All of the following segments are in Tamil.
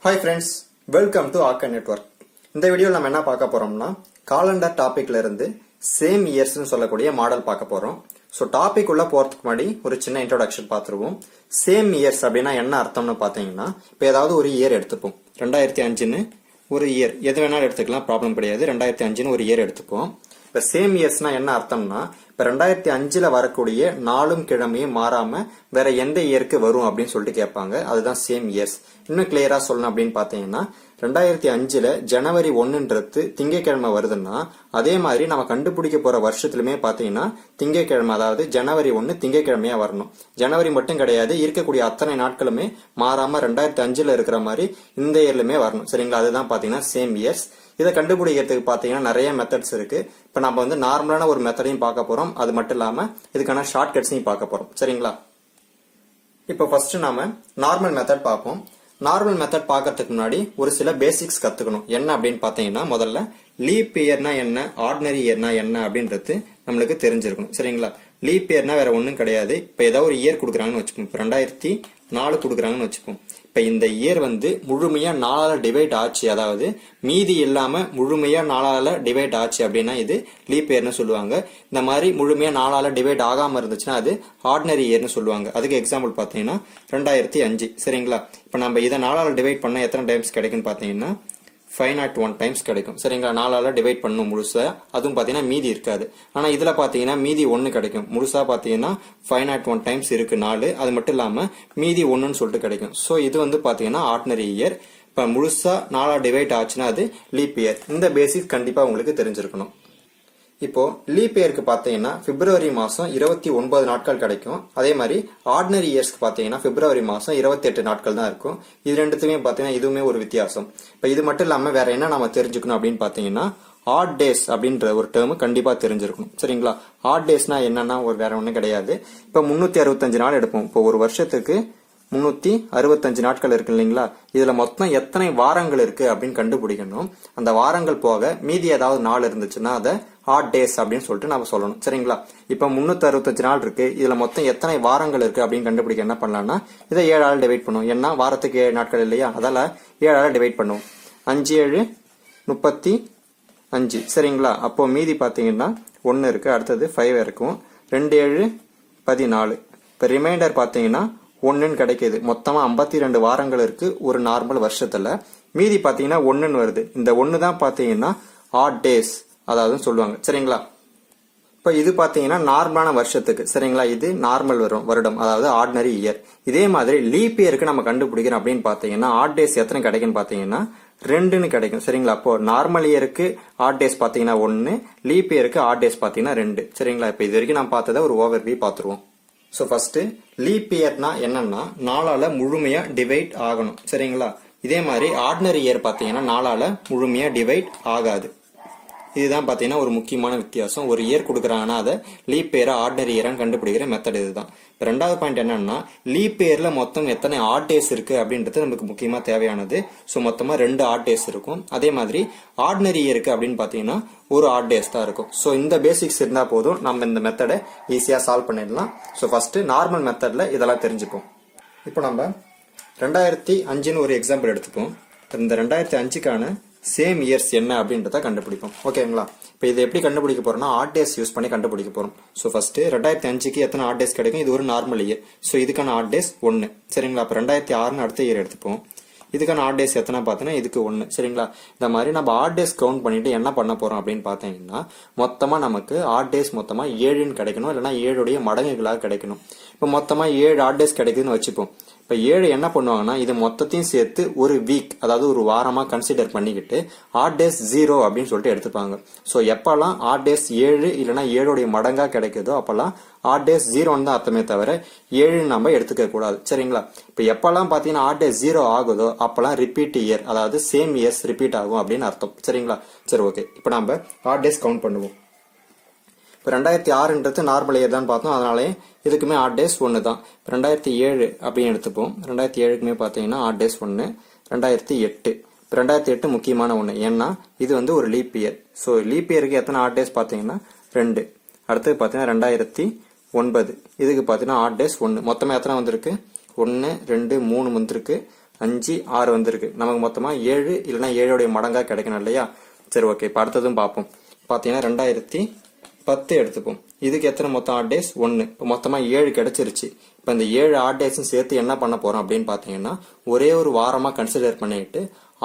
ஹாய் ஃப்ரெண்ட்ஸ், வெல்கம் டு ஆக்கன் நெட்வொர்க். இந்த வீடியோவில் நம்ம என்ன பார்க்க போறோம்னா காலண்டர் டாபிக்ல இருந்து சேம் இயர்ஸ்னு சொல்லக்கூடிய மாடல் பார்க்க போறோம். ஸோ டாபிக் உள்ள போறதுக்கு முன்னாடி ஒரு சின்ன இன்ட்ரோடக்ஷன் பார்த்துருவோம். சேம் இயர்ஸ் அப்படின்னா என்ன அர்த்தம்னு பார்த்தீங்கன்னா, இப்போ ஏதாவது ஒரு இயர் எடுத்துப்போம். 2005ன்னு ஒரு இயர் எது வேணாலும் எடுத்துக்கலாம், ப்ராப்ளம் கிடையாது. 2005ன்னு ஒரு இயர் எடுத்துப்போம். இப்போ சேம் இயர்ஸ்னா என்ன அர்த்தம்னா, இப்போ 2005ல் வரக்கூடிய நாளும் கிழமையும் மாறாம வேற எந்த இயருக்கு வரும் அப்படின்னு சொல்லிட்டு கேட்பாங்க. அதுதான் சேம் இயர்ஸ். இன்னும் கிளியரா சொல்லணும் அப்படின்னு பாத்தீங்கன்னா, 2005ல் ஜனவரி 1ன்றது திங்கட்கிழமை வருதுன்னா, அதே மாதிரி நம்ம கண்டுபிடிக்க போற வருஷத்துலயுமே பாத்தீங்கன்னா திங்கட்கிழமை, அதாவது ஜனவரி 1 திங்கட்கிழமையா வரணும். ஜனவரி மட்டும் கிடையாது, இருக்கக்கூடிய அத்தனை நாட்களுமே மாறாம 2005ல் இருக்கிற மாதிரி இந்த இயர்லுமே வரணும். சரிங்களா? அதுதான் பாத்தீங்கன்னா சேம் இயர்ஸ். இதை கண்டுபிடிக்கிறதுக்கு பாத்தீங்கன்னா நிறைய மெத்தட்ஸ் இருக்கு. இப்ப நம்ம நார்மலான ஒரு மெத்தடையும் பார்க்க போறோம். அது மட்டும் இல்லாம இதுக்கான ஷார்ட் கட்ஸையும் பார்க்க போறோம். சரிங்களா? இப்போ ஃபர்ஸ்ட் நாம நார்மல் மெத்தட் பார்ப்போம். நார்மல் மெத்தட் பார்க்கறதுக்கு முன்னாடி ஒரு சில பேசிக்ஸ் கத்துக்கணும். என்ன அப்படின்னு பாத்தீங்கன்னா, முதல்ல லீப் இயர்னா என்ன, ஆர்டினரி இயர்னா என்ன அப்படின்றது நம்மளுக்கு தெரிஞ்சிருக்கணும். சரிங்களா? லீப் இயர்னா வேற ஒன்றும் கிடையாது. இப்போ ஏதாவது ஒரு இயர் கொடுக்குறாங்கன்னு வச்சுப்போம். இப்போ 2004 கொடுக்குறாங்கன்னு வச்சுப்போம். இப்போ இந்த இயர் முழுமையா 4ஆல டிவைட் ஆச்சு, அதாவது மீதி இல்லாம முழுமையா 4ஆல டிவைட் ஆச்சு அப்படின்னா இது லீப் இயர்னு சொல்லுவாங்க. இந்த மாதிரி முழுமையா 4ஆல டிவைட் ஆகாம இருந்துச்சுன்னா அது ஆர்டினரி இயர்னு சொல்லுவாங்க. அதுக்கு எக்ஸாம்பிள் பாத்தீங்கன்னா 2005. சரிங்களா? இப்போ நம்ம இதை 4ஆல டிவைட் பண்ண எத்தனை டைம்ஸ் கிடைக்குன்னு பாத்தீங்கன்னா 501 டைம்ஸ் கிடைக்கும். சரிங்களா? 4ஆல டிவைட் பண்ணும் முழுசா. அதுவும் பாத்தீங்கன்னா மீதி இருக்காது. ஆனா இதுல பாத்தீங்கன்னா மீதி 1 கிடைக்கும். முழுசா பாத்தீங்கன்னா 501 டைம்ஸ் இருக்கு 4. அது மட்டும் இல்லாம மீதி 1ன்னு சொல்லிட்டு கிடைக்கும். சோ இது பாத்தீங்கன்னா ஆர்டினரி இயர். இப்ப முழுசா 4ஆல டிவைட் ஆச்சுன்னா அது லீப் இயர். இந்த பேசிக் கண்டிப்பா உங்களுக்கு தெரிஞ்சிருக்கணும். இப்போ லீப் இயருக்கு பாத்தீங்கன்னா பிப்ரவரி மாசம் 29 நாட்கள் கிடைக்கும். அதே மாதிரி ஆர்டினரி இயர்ஸ்க்கு பாத்தீங்கன்னா பிப்ரவரி மாசம் 28 நாட்கள் தான் இருக்கும். இது ரெண்டுத்துமே பாத்தீங்கன்னா இதுவுமே ஒரு வித்தியாசம். இப்ப இது மட்டும் இல்லாம வேற என்ன நம்ம தெரிஞ்சுக்கணும் அப்படின்னு பாத்தீங்கன்னா, ஆட் டேஸ் அப்படின்ற ஒரு டேர்ம் கண்டிப்பா தெரிஞ்சிருக்கணும். சரிங்களா? ஆட் டேஸ்னா என்னன்னா வேற ஒண்ணும் கிடையாது. இப்ப 365 நாள் எடுப்போம். இப்போ ஒரு வருஷத்துக்கு 365 நாட்கள் இருக்கு இல்லைங்களா? இதுல மொத்தம் எத்தனை வாரங்கள் இருக்கு அப்படின்னு கண்டுபிடிக்கணும். அந்த வாரங்கள் போக மீதி ஏதாவது நாள் இருந்துச்சுன்னா அதை ஆட் டேஸ் அப்படின்னு சொல்லிட்டு நம்ம சொல்லணும். சரிங்களா? இப்ப 365 நாள் இருக்கு. இதுல மொத்தம் எத்தனை வாரங்கள் இருக்கு அப்படின்னு கண்டுபிடிக்க என்ன பண்ணலாம்னா, இதை 7ஆல டிவைட் பண்ணுவோம். ஏன்னா வாரத்துக்கு 7 நாட்கள் இல்லையா? அதால 7ஆல டிவைட் பண்ணுவோம். 5 7 35. சரிங்களா? அப்போ மீதி பாத்தீங்கன்னா 1 இருக்கு. அடுத்தது 5 இருக்கும். 2 7 14. இப்ப ரிமைண்டர் பாத்தீங்கன்னா 1ன்னு கிடைக்குது. மொத்தமா 52 வாரங்கள் இருக்கு ஒரு நார்மல் வருஷத்துல. மீதி பாத்தீங்கன்னா 1ன்னு வருது. இந்த 1 தான் பாத்தீங்கன்னா ஆட் டேஸ் அதாவது சொல்லுவாங்க. சரிங்களா? இப்ப இது பாத்தீங்கன்னா நார்மலான வருஷத்துக்கு. சரிங்களா? இது நார்மல் வருடம், அதாவது ஆர்டினரி இயர். இதே மாதிரி லீப் இயருக்கு நம்ம கண்டுபிடிக்கிறோம் அப்படின்னு பாத்தீங்கன்னா ஆட் டேஸ் எத்தனை கிடைக்குன்னு பாத்தீங்கன்னா 2ன்னு கிடைக்கும். சரிங்களா? அப்போ நார்மல் இயருக்கு ஆட் டேஸ் பாத்தீங்கன்னா 1, லீப் இயருக்கு ஆட் டேஸ் பாத்தீங்கன்னா 2. சரிங்களா? இப்ப இது வரைக்கும் நான் பார்த்ததை ஒரு ஓவர்வியூ பாத்துருவோம். சோ ஃபர்ஸ்ட் லீப் இயர்னா என்னன்னா 4ஆல முழுமையா டிவைட் ஆகணும். சரிங்களா? இதே மாதிரி ஆர்டினரி இயர் பாத்தீங்கன்னா 4ஆல முழுமையா டிவைட் ஆகாது. இதுதான் பாத்தீங்கன்னா ஒரு முக்கியமான வித்தியாசம். ஒரு இயர் கொடுக்குறாங்கன்னா அதை லீப் இயரா ஆர்டினரி இயரான்னு கண்டுபிடிக்கிற மெத்தட் இதுதான். ரெண்டாவது பாயிண்ட் என்னன்னா, லீப் இயர்ல மொத்தம் எத்தனை ஆட் டேஸ் இருக்கு அப்படின்றது நமக்கு முக்கியமா தேவையானது. சோ மொத்தமா 2 ஆட் டேஸ் இருக்கும். அதே மாதிரி ஆர்டினரி இயருக்கு அப்படின்னு பாத்தீங்கன்னா ஒரு ஆட் டேஸ் தான் இருக்கும். சோ இந்த பேசிக்ஸ் இருந்தா போதும், நம்ம இந்த மெத்தடை ஈஸியா சால்வ் பண்ணிடலாம். சோ ஃபர்ஸ்ட் நார்மல் மெத்தட்ல இதெல்லாம் தெரிஞ்சுப்போம். இப்போ நம்ம 2005ன்னு ஒரு எக்ஸாம்பிள் எடுத்துப்போம். இந்த 2005க்கான சேம் இயர்ஸ் என்ன அப்படின்றத கண்டுபிடிப்போம். ஓகேங்களா? இப்போ இதை எப்படி கண்டுபிடிக்க போறோம்னா, ஆட் டேஸ் யூஸ் பண்ணி கண்டுபிடிக்க போறோம். ஸோ ஃபர்ஸ்ட் 2005க்கு எத்தனை ஆட் டேஸ் கிடைக்கும்? இது ஒரு நார்மல் இயர். ஸோ இதுக்கான ஆட் டேஸ் 1. சரிங்களா? அப்போ 2006ன்னு அடுத்த இயர் எடுத்துப்போம். இதுக்கான ஆட் டேஸ் எத்தனை பார்த்தீங்கன்னா இதுக்கு 1. சரிங்களா? இந்த மாதிரி நம்ம ஆட் டேஸ் கவுண்ட் பண்ணிட்டு என்ன பண்ண போறோம் அப்படின்னு பாத்தீங்கன்னா, மொத்தமா நமக்கு ஆட் டேஸ் மொத்தமா 7ன்னு கிடைக்கணும், இல்லைன்னா 7உடைய மடங்குகளாக கிடைக்கணும். இப்போ மொத்தமா 7 ஆட் டேஸ் கிடைக்குதுன்னு வச்சுப்போம். இப்ப 7 என்ன பண்ணுவாங்கன்னா, இது மொத்தத்தையும் சேர்த்து ஒரு வீக், அதாவது ஒரு வாரமா கன்சிடர் பண்ணிக்கிட்டு ஆட் டேஸ் 0 அப்படின்னு சொல்லிட்டு எடுத்துப்பாங்க. சோ எப்பெல்லாம் ஆட் டேஸ் 7 இல்லைன்னா 7உடைய மடங்கா கிடைக்குதோ அப்பெல்லாம் ஆட் டேஸ் 0ன்னு தான் அர்த்தமே தவிர 7ன்னு நம்ம எடுத்துக்க கூடாது. சரிங்களா? இப்ப எப்பெல்லாம் பாத்தீங்கன்னா ஆட் டேஸ் 0 ஆகுதோ அப்பெல்லாம் ரிப்பீட் இயர், அதாவது சேம் இயர்ஸ் ரிப்பீட் ஆகும் அப்படின்னு அர்த்தம். சரிங்களா? சரி, ஓகே. இப்ப நம்ம ஆட் டேஸ் கவுண்ட் பண்ணுவோம். இப்போ 2006ன்றது நார்மல் இயர் தான் பார்த்தோம். அதனாலே இதுக்குமே ஆட் டேஸ் 1 தான். 2007 அப்படின்னு எடுத்துப்போம். 2007க்குமே பார்த்தீங்கன்னா ஆட் டேஸ் 1. 2008 2008 முக்கியமான ஒன்று. ஏன்னா இது ஒரு லீப் இயர். ஸோ லீப் இயருக்கு எத்தனை ஆட் டேஸ் பார்த்தீங்கன்னா 2. அடுத்தது பார்த்தீங்கன்னா 2009 இதுக்கு பார்த்தீங்கன்னா ஆட் டேஸ் 1. மொத்தமாக எத்தனை வந்திருக்கு? 1 2 3 வந்திருக்கு. 5 6 வந்திருக்கு. நமக்கு மொத்தமா 7 இல்லைன்னா 7 மடங்கா கிடைக்கணும் இல்லையா? சரி ஓகே, இப்போ அடுத்ததும் பார்ப்போம். பார்த்தீங்கன்னா 2010 எடுத்துப்போம். இதுக்கு எத்தனை மொத்தம் ஆட் டேஸ்? 1. இப்போ மொத்தமா 7 கிடைச்சிருச்சு. இப்போ இந்த 7 ஆட் டேஸும் சேர்த்து என்ன பண்ண போறோம் அப்படின்னு பார்த்தீங்கன்னா ஒரே ஒரு வாரமா கன்சிடர் பண்ணிட்டு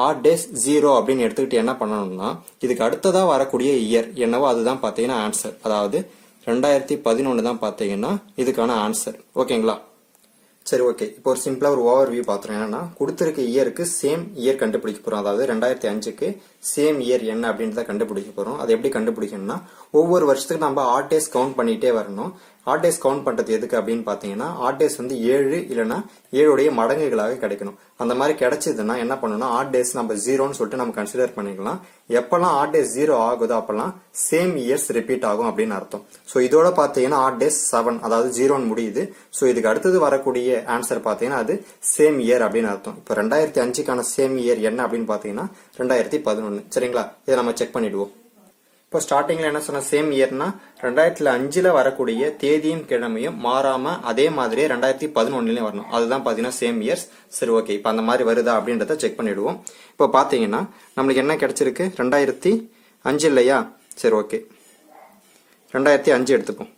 ஆட் டேஸ் 0 அப்படின்னு எடுத்துக்கிட்டு என்ன பண்ணணும்னா இதுக்கு அடுத்ததா வரக்கூடிய இயர் என்னவோ அதுதான் பார்த்தீங்கன்னா ஆன்சர். அதாவது 2011 தான் பார்த்தீங்கன்னா இதுக்கான ஆன்சர். ஓகேங்களா? சரி ஓகே, இப்போ ஒரு சிம்பிளா ஒரு ஓவர் வியூ பாத்துறோம். என்னன்னா கொடுத்திருக்க இயருக்கு சேம் இயர் கண்டுபிடிக்க போறோம். அதாவது 2005க்கு சேம் இயர் என்ன அப்படின்றத கண்டுபிடிக்க போறோம். அது எப்படி கண்டுபிடிக்கணும்னா ஒவ்வொரு வருஷத்துக்கு நம்ம ஆட் டேஸ் கவுண்ட் பண்ணிட்டே வரணும். ஆட் டேஸ் கவுண்ட் பண்றது எதுக்கு அப்படின்னு பாத்தீங்கன்னா ஆட் டேஸ் வந்து 7 இல்லைன்னா 7 மடங்குகளாக கிடைக்கணும். அந்த மாதிரி கிடைச்சதுன்னா என்ன பண்ணணும்னா ஆட் டேஸ் நம்ம 0ன்னு சொல்லிட்டு நம்ம கன்சிடர் பண்ணிக்கலாம். எப்பெல்லாம் ஆட் டேஸ் 0 ஆகுதோ அப்பெல்லாம் சேம் இயர்ஸ் ரிப்பீட் ஆகும் அப்படின்னு அர்த்தம். சோ இதோட பாத்தீங்கன்னா ஆட் டேஸ் 7, அதாவது 0ன்னு முடியுது. சோ இதுக்கு அடுத்தது வரக்கூடிய ஆன்சர் பாத்தீங்கன்னா அது சேம் இயர் அப்படின்னு அர்த்தம். இப்போ 2005க்கான சேம் இயர் என்ன அப்படின்னு பாத்தீங்கன்னா 2011. சரிங்களா? இதை நம்ம செக் பண்ணிடுவோம். இப்போ ஸ்டார்டிங்ல என்ன சொன்ன சேம் இயர்னா 2005ல வரக்கூடிய தேதியும் கிழமையும் மாறாம அதே மாதிரியே 2011 வரணும். அதுதான் பாத்தீங்கன்னா சேம் இயர்ஸ். சரி ஓகே, இப்போ அந்த மாதிரி வருதா அப்படின்றத செக் பண்ணிடுவோம். இப்போ பாத்தீங்கன்னா நம்மளுக்கு என்ன கிடைச்சிருக்கு? 2005 இல்லையா? சரி ஓகே, 2005 எடுத்துப்போம்.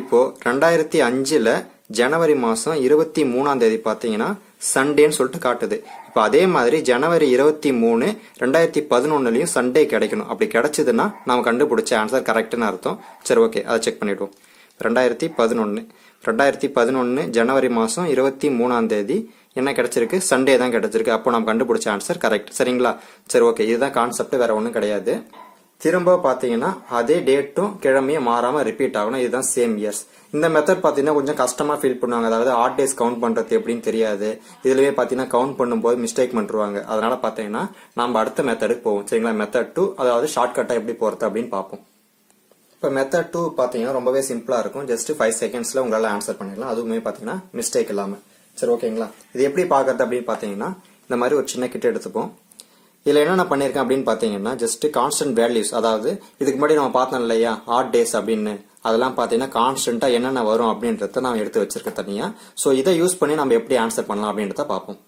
இப்போ 2005ல ஜனவரி மாசம் 23ஆம் தேதி பாத்தீங்கன்னா சண்டேன்னு சொல்லிட்டு காட்டுது. இப்போ அதே மாதிரி ஜனவரி 23 2011லயும் சண்டே கிடைக்கணும். அப்படி கிடைச்சதுன்னா நாம கண்டுபிடிச்ச ஆன்சர் கரெக்ட்னு அர்த்தம். சரி ஓகே, அதை செக் பண்ணிடுவோம். 2011 ஜனவரி மாசம் 23ஆம் தேதி என்ன கிடைச்சிருக்கு? சண்டே தான் கிடைச்சிருக்கு. அப்போ நம்ம கண்டுபிடிச்ச ஆன்சர் கரெக்ட். சரிங்களா? சரி ஓகே, இதுதான் கான்செப்ட், வேற ஒன்றும் கிடையாது. திரும்ப பாத்தீங்கன்னா அதே டேட்டும் கிழமையும் மாறாம ரிப்பீட் ஆகணும். இதுதான் சேம் இயர்ஸ். இந்த மெத்தட் பாத்தீங்கன்னா கொஞ்சம் கஷ்டமா ஃபீல் பண்ணுவாங்க. அதாவது ஆட் டேஸ் கவுண்ட் பண்றது எப்படின்னு தெரியாது. இதுலயே பாத்தீங்கன்னா கவுண்ட் பண்ணும்போது மிஸ்டேக் பண்ணிருவாங்க. அதனால பாத்தீங்கன்னா நம்ம அடுத்த மெத்தடுக்கு போவோம். சரிங்களா? மெத்தட் 2, அதாவது ஷார்ட்கட்டா எப்படி போறது அப்படின்னு பார்ப்போம். இப்போ மெத்தட் 2 பாத்தீங்கன்னா ரொம்பவே சிம்பிளா இருக்கும். ஜஸ்ட் 5 செகண்ட்ஸ்ல உங்களால ஆன்சர் பண்ணிடலாம். அதுவுமே பாத்தீங்கன்னா மிஸ்டேக் இல்லாம. சரி ஓகேங்களா? இது எப்படி பாக்குறது அப்படின்னு பாத்தீங்கன்னா இந்த மாதிரி ஒரு சின்ன கிட்ட எடுத்துப்போம். இதுல என்ன நான் பண்ணிருக்கேன் அப்படின்னு பாத்தீங்கன்னா ஜஸ்ட் கான்ஸ்டன்ட் வேல்யூஸ், அதாவது இதுக்கு முன்னாடி நம்ம பார்த்தோம் இல்லையா ஆட் டேஸ் அப்படின்னு, அதெல்லாம் பாத்தீங்கன்னா கான்ஸ்டன்டா என்னென்ன வரும் அப்படின்றத நான் எடுத்து வச்சிருக்கேன் தனியா. சோ இதை யூஸ் பண்ணி நம்ம எப்படி ஆன்சர் பண்ணலாம் அப்படின்றத பார்ப்போம்.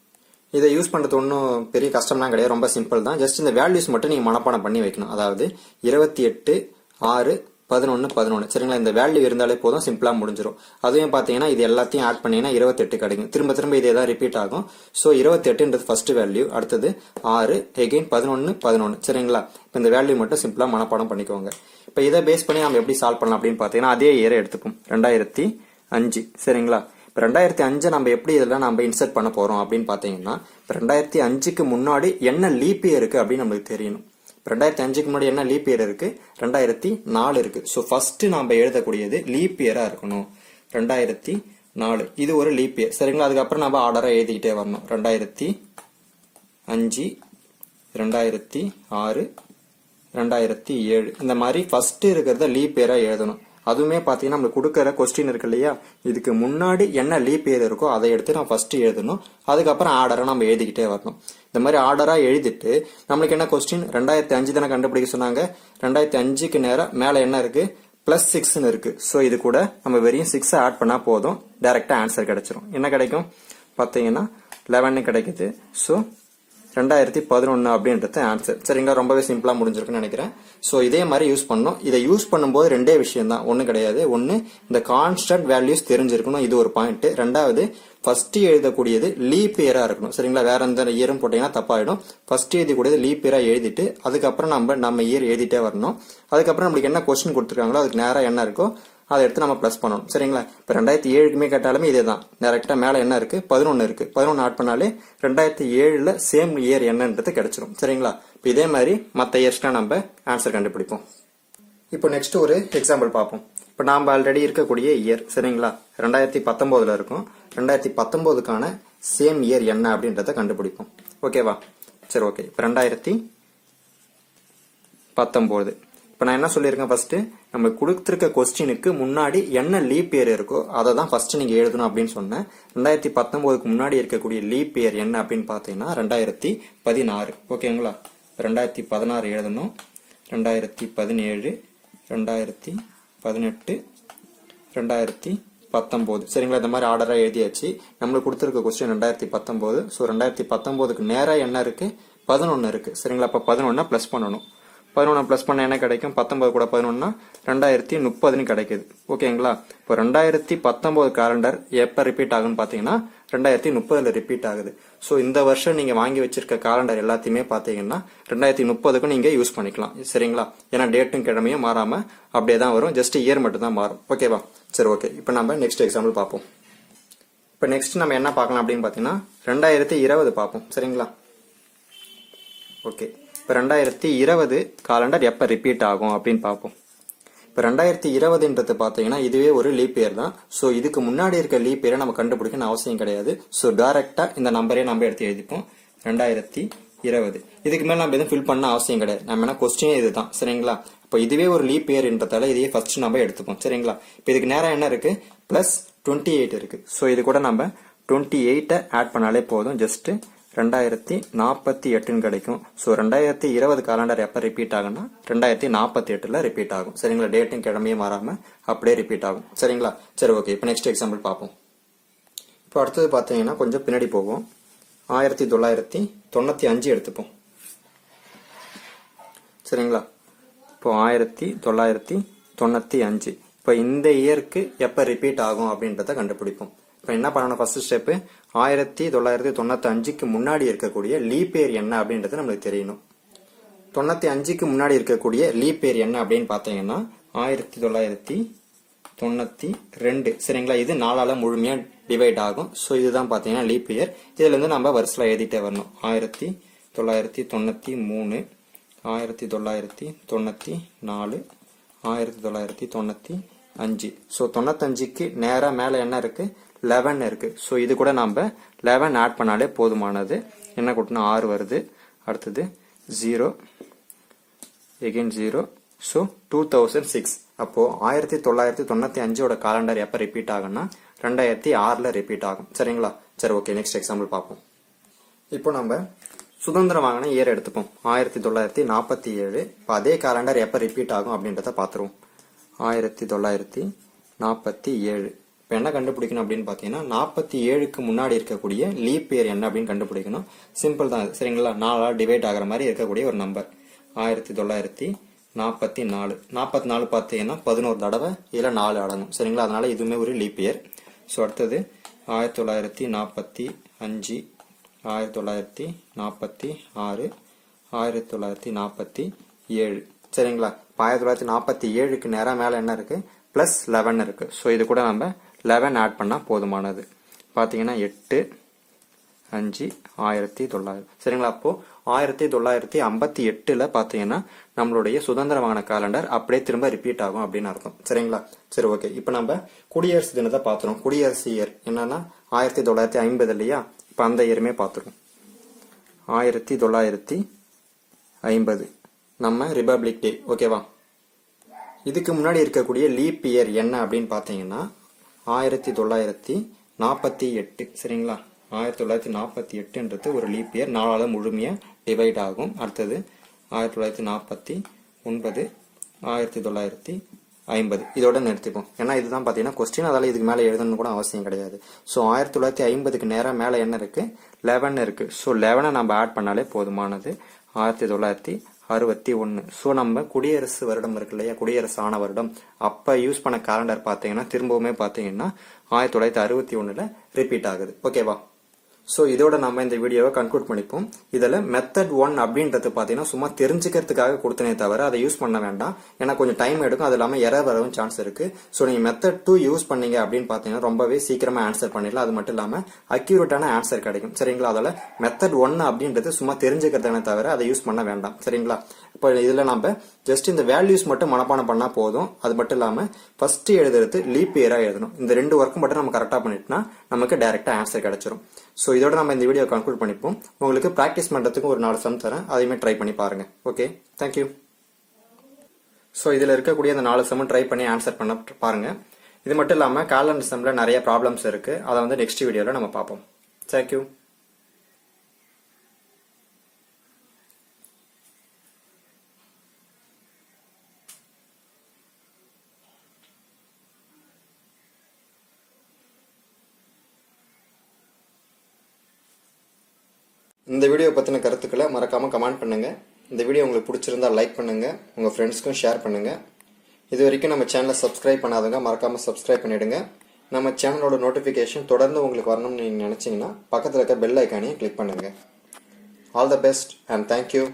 இதை யூஸ் பண்றது ஒன்றும் பெரிய கஷ்டம்லாம் கிடையாது, ரொம்ப சிம்பிள் தான். ஜஸ்ட் இந்த வேல்யூஸ் மட்டும் நீங்க மனப்பாடம் பண்ணி வைக்கணும். அதாவது 28 6 11 11. சரிங்களா? இந்த வேல்யூ இருந்தாலே போதும், சிம்பிளா முடிஞ்சிடும். அதுவும் பாத்தீங்கன்னா இது எல்லாத்தையும் ஆட் பண்ணீங்கன்னா 28 கிடைக்கும். திரும்ப திரும்ப இதே தான் ரிப்பீட் ஆகும். சோ 28ன்றது ஃபர்ஸ்ட் வேல்யூ, அடுத்தது 6 எகைன் 11 11. சரிங்களா? இப்போ இந்த வேல்யூ மட்டும் சிம்பிளா மனப்பாடம் பண்ணிக்கோங்க. இப்போ இதை பேஸ் பண்ணி நம்ம எப்படி சால்வ் பண்ணலாம் அப்படின்னு பாத்தீங்கன்னா அதே இயரை எடுத்துப்போம், 2005. சரிங்களா? இப்போ 2005 நம்ம எப்படி இதெல்லாம் நம்ம இன்சர்ட் பண்ண போறோம் அப்படின்னு பாத்தீங்கன்னா 2005க்கு முன்னாடி என்ன லீப் இயர் இருக்கு அப்படின்னு நம்மளுக்கு தெரியணும். 2005க்கு முன்னாடி என்ன லீப் இயர் இருக்கு? 2004 இருக்கு. சோ ஃபர்ஸ்ட் நாம எழுதக்கூடியது லீப் இயரா இருக்கணும். 2004 இது ஒரு லீப் இயர். சரிங்களா? அதுக்கப்புறம் நம்ம ஆர்டரா எழுதிக்கிட்டே வரணும். 2005 2006 2007 இந்த மாதிரி ஃபர்ஸ்ட் இருக்கிறத லீப் இயரா எழுதணும். அதுவுமே பாத்தீங்கன்னா நம்மளுக்கு கொடுக்கற கொஸ்டின் இருக்கு இல்லையா, இதுக்கு முன்னாடி என்ன லீப் இயர் இருக்கோ அதை எடுத்து நம்ம ஃபர்ஸ்ட் எழுதணும். அதுக்கப்புறம் ஆர்டரா நம்ம எழுதிக்கிட்டே வரணும். இந்த மாதிரி ஆர்டரா எழுதிட்டு நம்மளுக்கு என்ன கொஸ்டின்? 2005 தானே கண்டுபிடிக்க சொன்னாங்க. 2005க்கு நேரம் மேல என்ன இருக்கு? +6 இருக்கு. சோ இது கூட நம்ம வெறும் 6 ஆட் பண்ணா போதும், டைரக்டா ஆன்சர் கிடைச்சிரும். என்ன கிடைக்கும் பாத்தீங்கன்னா 11 கிடைக்குது. சோ 2011 அப்படின்றது ஆன்சர். சரிங்களா? ரொம்பவே சிம்பிளா முடிஞ்சிருக்குன்னு நினைக்கிறேன். சோ இதே மாதிரி யூஸ் பண்ணணும். இதை யூஸ் பண்ணும்போது ரெண்டே விஷயம் தான், ஒண்ணு கிடையாது. ஒன்னு இந்த கான்ஸ்டன்ட் வேல்யூஸ் தெரிஞ்சிருக்கணும், இது ஒரு பாயிண்ட். ரெண்டாவது ஃபர்ஸ்ட் எழுதக்கூடியது லீப் இயரா இருக்கணும். சரிங்களா? வேற எந்த இயரும் போட்டீங்கன்னா தப்பாயிடும். ஃபர்ஸ்ட் எழுதக்கூடியது லீப் இயரா எழுதிட்டு அதுக்கப்புறம் நம்ம இயர் எழுதிட்டே வரணும். அதுக்கப்புறம் நம்மளுக்கு என்ன கொஸ்டின் கொடுத்துருக்காங்களோ அதுக்கு நேரா என்ன இருக்கோ அதை எடுத்து நம்ம பிளஸ் பண்ணணும். சரிங்களா? இப்ப 2007க்குமே கேட்டாலுமே இதே தான். டைரக்டா மேல என்ன இருக்கு? 11 இருக்கு. 11 ஆட் பண்ணாலே 2007ல சேம் இயர் என்னன்றது கிடைச்சிரும். சரிங்களா? இப்ப இதே மாதிரி மத்த இயர்ஸ்லாம் நம்ம ஆன்சர் கண்டுபிடிப்போம். இப்போ நெக்ஸ்ட் ஒரு எக்ஸாம்பிள் பார்ப்போம். இப்ப நாம ஆல்ரெடி இருக்கக்கூடிய இயர், சரிங்களா, 2019ல இருக்கும். 2019க்கான சேம் இயர் என்ன அப்படின்றத கண்டுபிடிப்போம். ஓகேவா? சரி ஓகே. இப்ப 2019 இப்ப நான் என்ன சொல்லியிருக்கேன்? ஃபர்ஸ்ட் நம்ம கொடுத்திருக்க கொஸ்டினுக்கு முன்னாடி என்ன லீப் இயர் இருக்கோ அதை தான் ஃபர்ஸ்ட் நீங்க எழுதணும் அப்படின்னு சொன்னேன். 2019க்கு முன்னாடி இருக்கக்கூடிய லீப் இயர் என்ன அப்படின்னு பாத்தீங்கன்னா 2016. ஓகேங்களா? 2016 எழுதணும். 2017 2018 2019 19 சரிங்களா. இந்த மாதிரி ஆர்டரா எழுதியாச்சு. நம்மளுக்கு கொடுத்துருக்க கொஸ்டின் 2019. ஸோ 2019க்கு நேரா என்ன இருக்கு, 11 இருக்கு சரிங்களா. அப்ப 11 பிளஸ் பண்ணணும். 11 பிளஸ் பண்ண என்ன கிடைக்கும், 19 கூட 11 2030 கிடைக்குது ஓகேங்களா. இப்போ 2019 காலண்டர் எப்ப ரிப்பீட் ஆகுன்னு பாத்தீங்கன்னா 2030 ரிப்பீட் ஆகுது. ஸோ இந்த வருஷம் நீங்க வாங்கி வச்சிருக்க காலண்டர் எல்லாத்தையுமே பாத்தீங்கன்னா 2030க்கு நீங்க யூஸ் பண்ணிக்கலாம் சரிங்களா. ஏன்னா டேட்டும் கிழமையும் மாறாம அப்படியே தான் வரும், ஜஸ்ட் இயர் மட்டும் தான் மாறும் ஓகேவா. சரி ஓகே, இப்போ நம்ம நெக்ஸ்ட் எக்ஸாம்பிள் பார்ப்போம். இப்போ நெக்ஸ்ட் நம்ம என்ன பார்க்கலாம் அப்படின்னு பாத்தீங்கன்னா 2020 பார்ப்போம் சரிங்களா. ஓகே, இப்போ 2020 காலண்டர் எப்ப ரிப்பீட் ஆகும் அப்படின்னு பார்ப்போம். இப்போ 2020ன்றது பாத்தீங்கன்னா இதுவே ஒரு லீப் இயர் தான். ஸோ இதுக்கு முன்னாடி இருக்க லீப் இயரை நம்ம கண்டுபிடிக்கணும் அவசியம் கிடையாது. ஸோ டைரக்டா இந்த நம்பரே நம்ம எடுத்து எழுதிப்போம் 2020. இதுக்கு மேல நம்ம எதுவும் ஃபில் பண்ண அவசியம் கிடையாது. நம்ம என்ன கொஸ்டினே இதுதான் சரிங்களா. இப்போ இதுவே ஒரு லீப் இயர்ன்றதால இதையே ஃபர்ஸ்ட் நம்ம எடுத்துப்போம் சரிங்களா. இப்போ இதுக்கு நேரம் என்ன இருக்கு, பிளஸ் 28 இருக்கு. ஸோ இது கூட நம்ம 28 ஆட் பண்ணாலே போதும், ஜஸ்ட் 2048 கிடைக்கும். ஸோ 2020 காலண்டர் எப்ப ரிப்பீட் ஆகும்னா 2048 ரிப்பீட் ஆகும் சரிங்களா. டேட்டும் கிழமையும் மாறாம அப்படியே ரிப்பீட் ஆகும் சரிங்களா. சரி ஓகே, இப்போ நெக்ஸ்ட் எக்ஸாம்பிள் பார்ப்போம். இப்போ அடுத்தது பாத்தீங்கன்னா கொஞ்சம் பின்னாடி போவோம். 1995 எடுத்துப்போம் சரிங்களா. இப்போ 1995 இப்போ இந்த இயருக்கு எப்ப ரிப்பீட் ஆகும் அப்படின்றத கண்டுபிடிப்போம். இப்போ என்ன பண்ணணும், ஃபர்ஸ்ட் ஸ்டெப் 1995க்கு முன்னாடி இருக்கக்கூடிய லீப் இயர் என்ன அப்படின்றது நம்மளுக்கு தெரியணும். 95க்கு முன்னாடி இருக்கக்கூடிய லீப் இயர் என்ன அப்படின்னு பாத்தீங்கன்னா 1992 சரிங்களா. இது 4ஆல முழுமையா டிவைட் ஆகும். ஸோ இதுதான் பாத்தீங்கன்னா லீப் இயர். இதுல இருந்து நம்ம வருஷத்துல எழுதிட்டே வரணும். 1993, 1994, 1995. ஸோ 95க்கு நேரா மேல என்ன இருக்கு, 11 இருக்கு. ஸோ இது கூட நம்ம 11 ஆட் பண்ணாலே போதுமானது. என்ன கூட்டினா 6 வருது. அடுத்தது 0 again 0. ஸோ 2006. அப்போ 1995ஓட காலண்டர் எப்ப ரிப்பீட் ஆகும்னா 2006ல ரிப்பீட் ஆகும் சரிங்களா. சரி ஓகே, நெக்ஸ்ட் எக்ஸாம்பிள் பார்ப்போம். இப்போ நம்ம சுதந்திரம் வாங்கின இயர் எடுத்துப்போம் 1947. இப்போ அதே காலண்டர் எப்ப ரிப்பீட் ஆகும் அப்படின்றத பாத்துருவோம். 1947 இப்போ என்ன கண்டுபிடிக்கணும் அப்படின்னு பாத்தீங்கன்னா 47க்கு முன்னாடி இருக்கக்கூடிய லீப் இயர் என்ன அப்படின்னு கண்டுபிடிக்கணும். சிம்பிள் தான் சரிங்களா. 4ஆல டிவைட் ஆகிற மாதிரி இருக்கக்கூடிய ஒரு நம்பர் 1944. 44 பாத்தீங்கன்னா 11 தடவை இதுல 4 அடங்கும் சரிங்களா. அதனால இதுவுமே ஒரு லீப் இயர். ஸோ அடுத்தது 1945, 1946, 1947 சரிங்களா. 1947க்கு நேரம் மேல என்ன இருக்கு, பிளஸ் 11 இருக்கு. ஸோ இது கூட நம்ம 11 ஆட் பண்ணா போதுமானது. பாத்தீங்கன்னா 8, 5, 1900 சரிங்களா. அப்போ 1958ல பாத்தீங்கன்னா நம்மளுடைய சுதந்திர வாகன காலண்டர் அப்படியே திரும்ப ரிப்பீட் ஆகும் அப்படின்னு அர்த்தம் சரிங்களா. சரி ஓகே, இப்போ நம்ம குடியரசு தினத்தை பாத்துறோம். குடியரசு இயர் என்னன்னா 1950 இல்லையா. இப்ப அந்த இயருமே பாத்துருவோம். 1950 நம்ம ரிபப்ளிக் டே ஓகேவா. இதுக்கு முன்னாடி இருக்கக்கூடிய லீப் இயர் என்ன அப்படின்னு பாத்தீங்கன்னா 1948 சரிங்களா. 1948ன்றது ஒரு லீப் இயர், 4ஆல முழுமையா டிவைட் ஆகும். அடுத்தது 1949, 1950 இதோட நிறுத்திப்போம். ஏன்னா இதுதான் பாத்தீங்கன்னா கொஸ்டின், அதால இதுக்கு மேல எழுதணும்னு கூட அவசியம் கிடையாது. ஸோ 1950க்கு நேரம் மேல என்ன இருக்கு, 11 இருக்கு. ஸோ 11 நம்ம ஆட் பண்ணாலே போதுமானது. 1961. ஸோ நம்ம குடியரசு வருடம் இருக்கு இல்லையா, குடியரசு ஆன வருடம் அப்ப யூஸ் பண்ண காலண்டர் பாத்தீங்கன்னா திரும்பவுமே பாத்தீங்கன்னா 1961ல ரிப்பீட் ஆகுது ஓகேவா. ஸோ இதோட நம்ம இந்த வீடியோவை கன்க்ளூட் பண்ணிப்போம். இதுல மெத்தட் 1 அப்படின்றது பாத்தீங்கன்னா சும்மா தெரிஞ்சுக்கிறதுக்காக கொடுத்தனே தவிர அதை யூஸ் பண்ண வேண்டாம். ஏன்னா கொஞ்சம் டைம் எடுக்கும், அது இல்லாம எரர் வரவும் சான்ஸ் இருக்கு. ஸோ நீங்க மெத்தட் 2 யூஸ் பண்ணீங்க அப்படின்னு பாத்தீங்கன்னா ரொம்பவே சீக்கிரமா ஆன்சர் பண்ணிடலாம். அது மட்டும் இல்லாம அக்யூரேட்டான ஆன்சர் கிடைக்கும் சரிங்களா. அதனால மெத்தட் 1 அப்படின்றது சும்மா தெரிஞ்சுக்கிறதுனே தவிர அதை யூஸ் பண்ண வேண்டாம் சரிங்களா. இப்போ இதுல நம்ம ஜஸ்ட் இந்த வேல்யூஸ் மட்டும் மனப்பாடம் பண்ணா போதும். அது மட்டும் இல்லாம ஃபர்ஸ்ட் எழுதுறது லீப் இயரா எழுதணும். இந்த 2 ஒர்க் மட்டும் நம்ம கரெக்டா பண்ணிட்டோம்னா நமக்கு டைரக்டா ஆன்சர் கிடைச்சிரும். ஸோ இதோட நம்ம இந்த வீடியோ கன்க்ளூட் பண்ணிப்போம். உங்களுக்கு பிராக்டிஸ் பண்றதுக்கு ஒரு 4 சம் தரேன், அதையுமே ட்ரை பண்ணி பாருங்க. Okay, thank you. ஸோ இதுல இருக்கக்கூடிய அந்த 4 சம் ட்ரை பண்ணி ஆன்சர் பண்ண பாருங்க. இது மட்டும் இல்லாம காலண்டர் சம்ல நிறைய ப்ராப்ளம்ஸ் இருக்கு, அதை வந்து நெக்ஸ்ட் வீடியோல நம்ம பார்ப்போம். தேங்க்யூ. இந்த வீடியோ பற்றின கருத்துக்களை மறக்காமல் கமெண்ட் பண்ணுங்கள். இந்த வீடியோ உங்களுக்கு பிடிச்சிருந்தா லைக் பண்ணுங்கள், உங்கள் ஃப்ரெண்ட்ஸ்க்கும் ஷேர் பண்ணுங்கள். இது வரைக்கும் நம்ம சேனலை சப்ஸ்கிரைப் பண்ணாதவங்க மறக்காமல் சப்ஸ்கிரைப் பண்ணிவிடுங்க. நம்ம சேனலோட நோட்டிஃபிகேஷன் தொடர்ந்து உங்களுக்கு வரணும்னு நீங்கள் நினச்சிங்கன்னா பக்கத்தில் இருக்க பெல் ஐக்கானையும் கிளிக் பண்ணுங்கள். All the best and thank you.